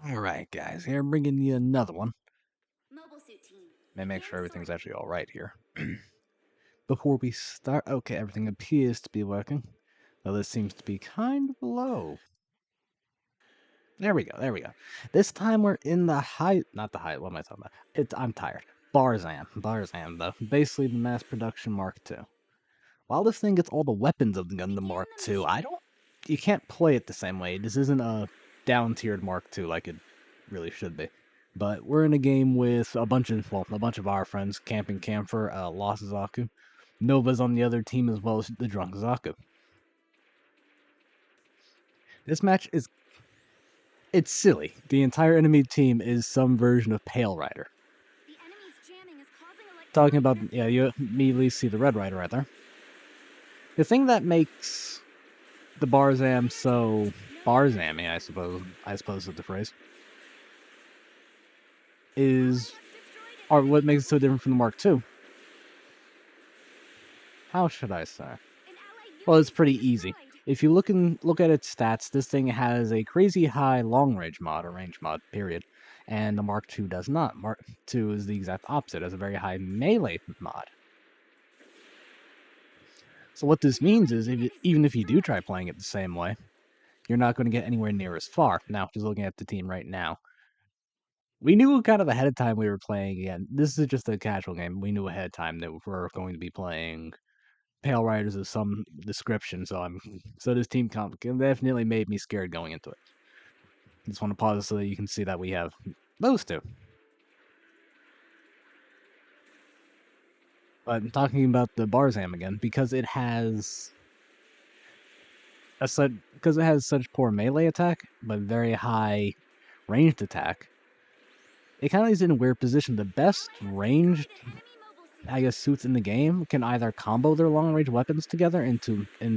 Alright, guys, here bringing you another one. Mobile suit team. Let me make Prepare sure to everything's sort. actually alright here. Before we start, okay, everything appears to be working. Though this seems to be kind of low. There we go, there we go. This time we're in the not the high, what am I talking about? I'm tired. Barzam, though. Basically the mass production Mark II. While this thing gets all the weapons of the Gundam Begin Mark the II, mission. you can't play it the same way. This isn't a down-tiered Mark II like it really should be. But we're in a game with a bunch of our friends, Camping Camphor, Lost Zaku. Nova's on the other team as well as the Drunk Zaku. This match it's silly. The entire enemy team is some version of Pale Rider. The enemy's jamming is causing Talking electronic about, yeah, you immediately see the Red Rider right there. The thing that makes the Barzam so Barzammy, I suppose is the phrase, is or what makes it so different from the Mark II. How should I say? Well, it's pretty easy. If you look at its stats, this thing has a crazy high long range mod or range mod, period. And the Mark II does not. Mark II is the exact opposite, it has a very high melee mod. So what this means is, even if you do try playing it the same way, you're not going to get anywhere near as far. Now, just looking at the team right now, we knew kind of ahead of time we were playing again. This is just a casual game. We knew ahead of time that we're going to be playing Pale Riders of some description, so this team comp definitely made me scared going into it. Just want to pause so that you can see that we have those two. But I'm talking about the Barzam again because it has such poor melee attack but very high ranged attack. It kind of is in a weird position. The best ranged, I guess, suits in the game can either combo their long-range weapons together in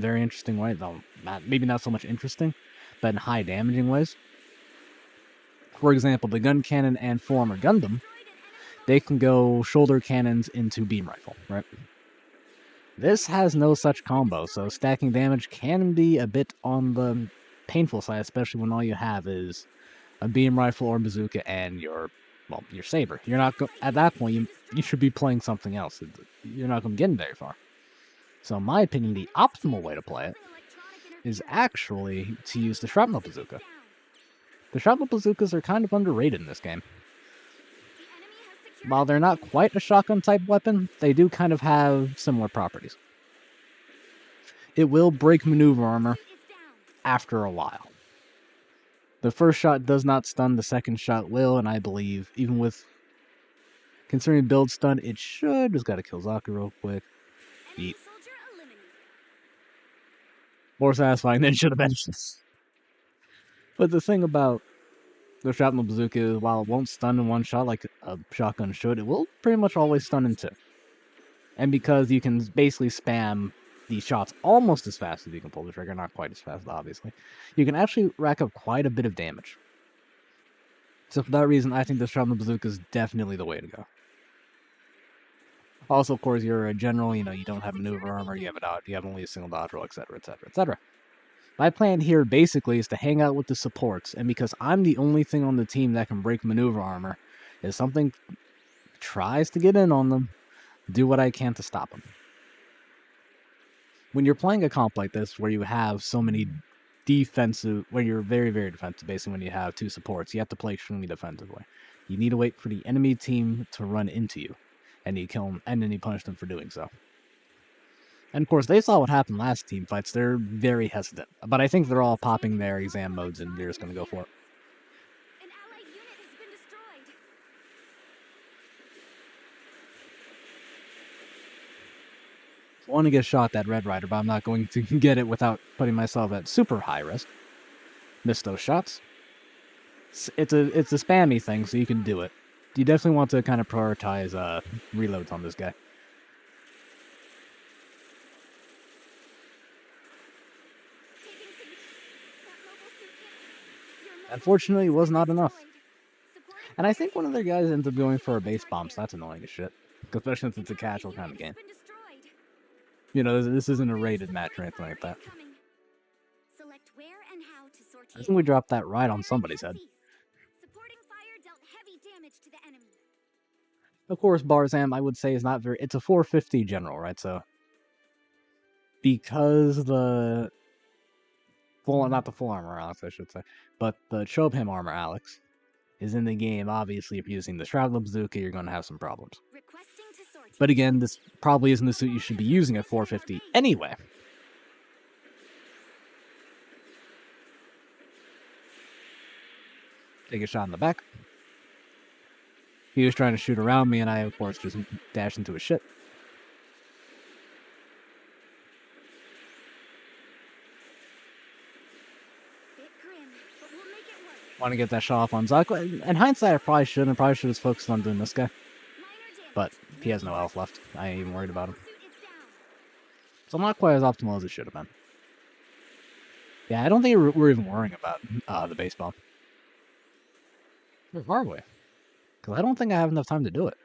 very interesting ways, though maybe not so much interesting, but in high damaging ways. For example, the gun cannon and former Gundam, they can go shoulder cannons into beam rifle, right? This has no such combo, so stacking damage can be a bit on the painful side, especially when all you have is a beam rifle or bazooka and your saber. You're not at that point. You should be playing something else. You're not going to get very far. So, in my opinion, the optimal way to play it is actually to use the shrapnel bazooka. The shrapnel bazookas are kind of underrated in this game. While they're not quite a shotgun-type weapon, they do kind of have similar properties. It will break maneuver armor after a while. The first shot does not stun, the second shot will, and I believe, even with considering build stun, it should. Just gotta kill Zaku real quick. Yeet. More satisfying than it should have been. But the thing about the shrapnel bazooka is, while it won't stun in one shot like a shotgun should, it will pretty much always stun in two. And because you can basically spam these shots almost as fast as you can pull the trigger, not quite as fast, obviously, you can actually rack up quite a bit of damage. So for that reason, I think the shrapnel bazooka is definitely the way to go. Also, of course, you're a general, you don't have maneuver armor, you have a dodge, you have only a single dodge roll, etc., etc., etc. My plan here basically is to hang out with the supports, and because I'm the only thing on the team that can break maneuver armor, if something tries to get in on them, do what I can to stop them. When you're playing a comp like this, where you have so many where you're very, very defensive, basically when you have two supports, you have to play extremely defensively. You need to wait for the enemy team to run into you, and you kill them, and then you punish them for doing so. And of course, they saw what happened last team fights. They're very hesitant, but I think they're all popping their exam modes, and they're just going to go for it. An allied unit has been destroyed. I want to get shot that Red Rider, but I'm not going to get it without putting myself at super high risk. Miss those shots. It's a spammy thing, so you can do it. You definitely want to kind of prioritize reloads on this guy. Unfortunately, it was not enough. And I think one of their guys ends up going for a base bomb, so that's annoying as shit. Especially since it's a casual kind of game. This isn't a rated match or anything like that. I think we dropped that right on somebody's head. Of course, Barzam, I would say, is not very... It's a 450 general, right? So, because the... Not the full armor Alex, I should say, but the Chobham armor Alex is in the game. Obviously, if you're using the Shrouded Bazooka, you're going to have some problems. But again, this probably isn't the suit you should be using at 450 anyway. Take a shot in the back. He was trying to shoot around me, and I, of course, just dashed into his shit. Want to get that shot off on Zuck. In hindsight, I probably shouldn't. I probably should have focused on doing this guy. But he has no health left. I ain't even worried about him. So I'm not quite as optimal as it should have been. Yeah, I don't think we're even worrying about the baseball. Where are we? Because I don't think I have enough time to do it.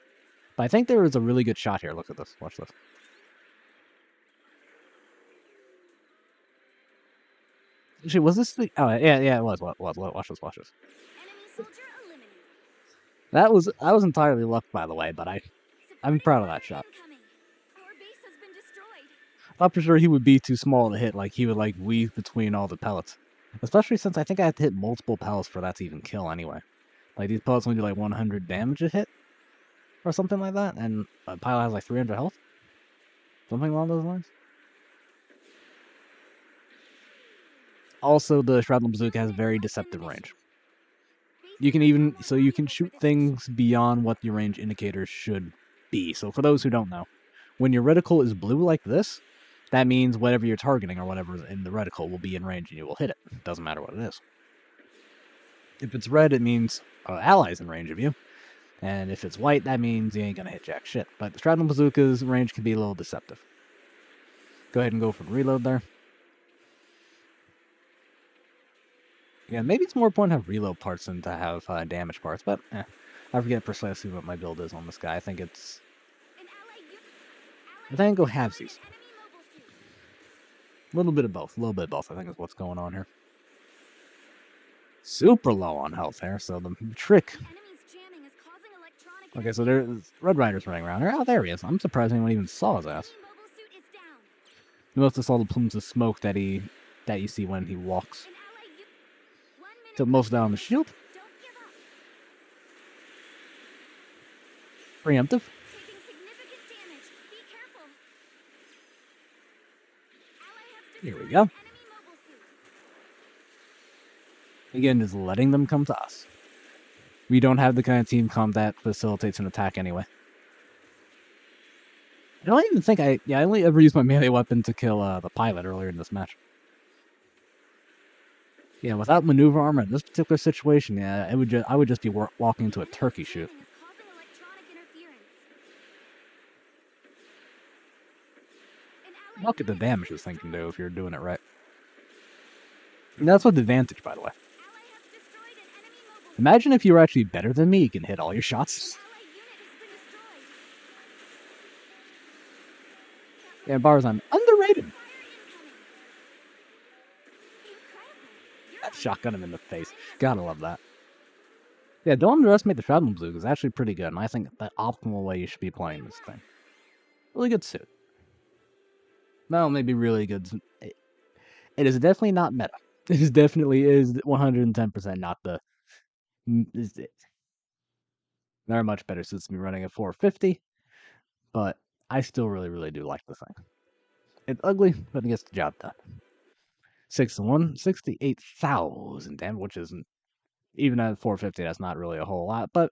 But I think there is a really good shot here. Look at this. Watch this. Actually, was this the... Oh, yeah, it was. Watch this. That was entirely luck, by the way, but I'm proud of that shot. I'm not for sure he would be too small to hit. Like, he would, like, weave between all the pellets. Especially since I think I have to hit multiple pellets for that to even kill anyway. Like, these pellets only do, like, 100 damage a hit. Or something like that. And a pilot has, like, 300 health. Something along those lines. Also, the Shrouded Bazooka has very deceptive range. You can shoot things beyond what your range indicators should be. So for those who don't know, when your reticle is blue like this, that means whatever you're targeting or whatever is in the reticle will be in range and you will hit it. Doesn't matter what it is. If it's red, it means allies in range of you. And if it's white, that means you ain't gonna hit jack shit. But the Shrouded Bazooka's range can be a little deceptive. Go ahead and go for the reload there. Yeah, maybe it's more important to have reload parts than to have damage parts, but I forget precisely what my build is on this guy. I think go halvesies. A little bit of both, I think is what's going on here. Super low on health here, so the trick... Okay, so there's Red Rider's running around here. Oh, there he is. I'm surprised anyone even saw his ass. You must have saw the plumes of smoke that you see when he walks. Took most down the shield. Preemptive. Here we go. Again, just letting them come to us. We don't have the kind of team comp that facilitates an attack anyway. I don't even think I only ever used my melee weapon to kill the pilot earlier in this match. Yeah, without maneuver armor in this particular situation, yeah, I would just be walking into a turkey shoot. Look at the damage this thing can do if you're doing it right. And that's with advantage, by the way. Imagine if you were actually better than me, you can hit all your shots. Yeah, Barzam, underrated. That shotgun him in the face. Gotta love that. Yeah, don't underestimate the Shrouded Bazooka. It's actually pretty good, and I think the optimal way you should be playing this thing. Really good suit. Well, maybe really good. It is definitely not meta. It definitely is 110% not the... There are much better suits to be running at 450, but I still really do like the thing. It's ugly, but it gets the job done. 6-1, 68,000 damage, which isn't... Even at 450, that's not really a whole lot, but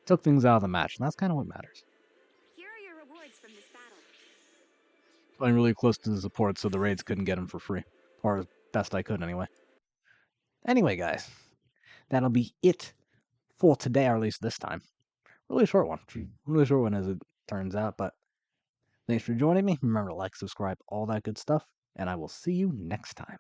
took things out of the match, and that's kind of what matters. Here are your rewards from this battle. Playing really close to the support, so the raids couldn't get them for free. Or as best I could, anyway. Anyway, guys, that'll be it for today, or at least this time. Really short one. Really short one as it turns out, but thanks for joining me. Remember to like, subscribe, all that good stuff, and I will see you next time.